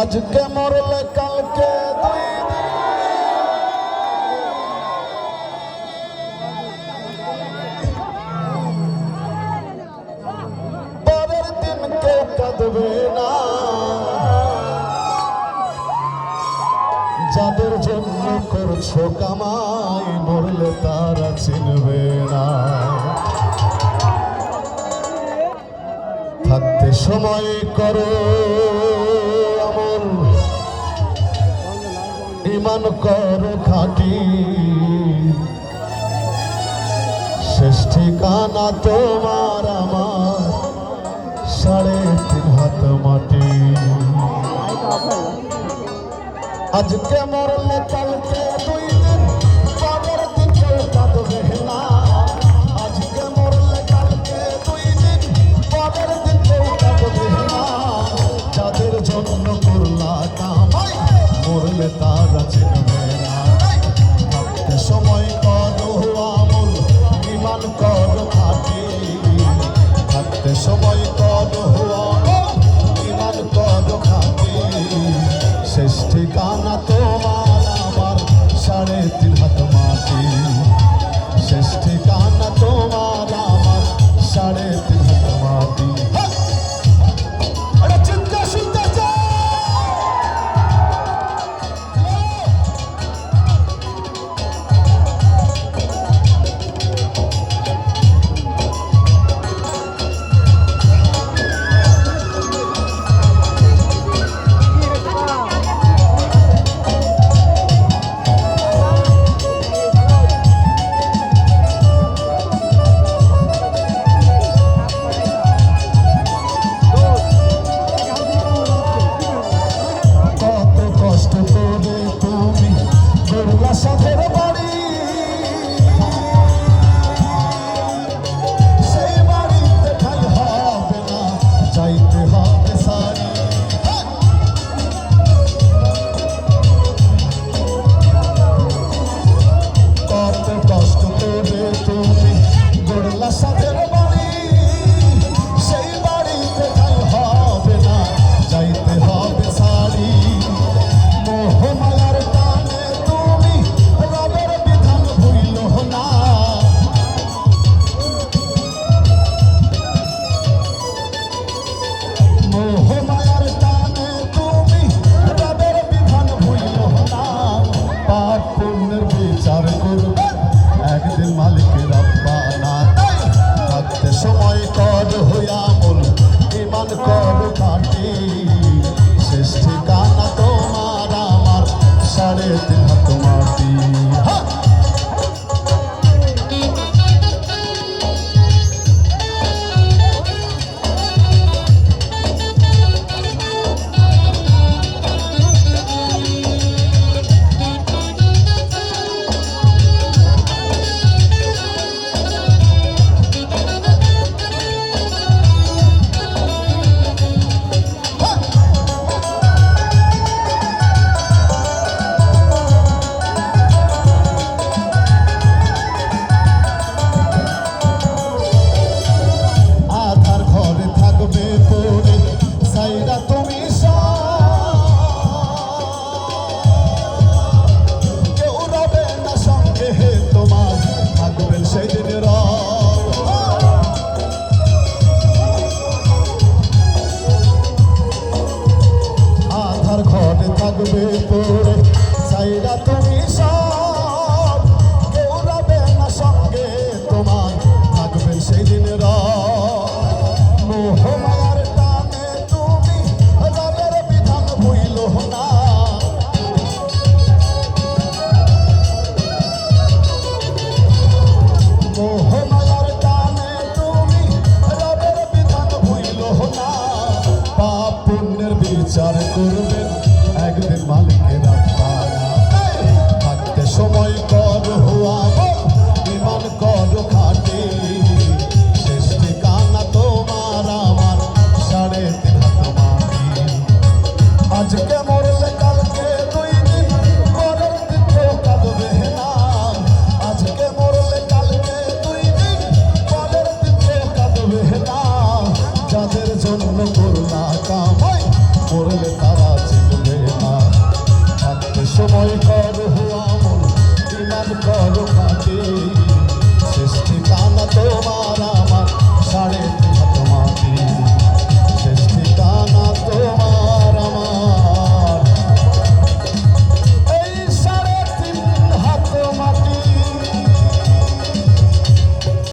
আজকে মরলে কালকে দুই দিন, পরের দিন কেউ কাঁদবে না। যাদের জন্য করছো কামাই, মরলে তারা চিনবে না। থাকতে সময় করো আমল, ঈমান করো খাঁটি, শেষ ঠিকানা তোমার আমার 3.5 হাত মাটি। আজকে মরলে কালকে দুই দিন, পরের দিন কেউ কাঁদবে না। আজকে মরলে কালকে দুই দিন, পরের দিন কেউ কাঁদবে না। যাদের জন্য করলা কামাই, মরলে তারা চিনবে না। থাকতে সময় করো আমল, ঈমান করো খাঁটি, থাকতে সময় করো আমল, ঈমান করো খাঁটি, শেষ ঠিকানা তোমার আমার 3.5 হাত মাটি। শেষ ঠিকানা তোমার আমার 3.5 হাত মাটি। চিন্তা শুনতে চাই সাথের বাড়ি, সেই বাড়িতে ঠাই হবে না, যাইতে হবে সারি। কত কষ্ট করে তুমি গড়লা সাথের বাড়ি, সেই বাড়িতে ঠাই হবে না, যাইতে হবে সারি। মোহমায়ার টানে তুমি রবের বিধান ভুইল না। মোহমায়ার টানে তুমি রবের বিধান ভুইল না। পাপ পুণ্যের বিচার করবে একদিন মালিকের রব্বানা। থাকতে সময় করো আমল, ঈমান করো খাঁটি, শেষ ঠিকানা তোমার আমার 3.5 হাত মাটি। আধার ঘরে থাকবে পড়ে সাইরা তুমি কেউ রবে না সঙ্গে, হে তোমার থাকবেন সেই দিনের। আধার ঘরে থাকবে পড়ে সাইরা তুমি কেউ রবে না সঙ্গে, তোমার থাকবেন সেই দিনের। মোহমায়ার টানে তুমি রবের বিধান ভুইল না। মোহমায়ার টানে তুমি রবের বিধান ভুইল না। পাপ পুণ্যের বিচার করবেন একদিন মালিকের রব্বানা। থাকতে সময় করো আমল, ঈমান করো খাঁটি, শেষ ঠিকানা তোমার আমার 3.5 হাত মাটি। আজকে মরলে কালকে দুই দিন, পরের দিন কেউ কাঁদবে না। আজকে মরলে কালকে দুই দিন, পরের দিন কেউ কাঁদবে না। যাদের জন্য করলা কামাই, মরলে তারা ছিল করো খাটে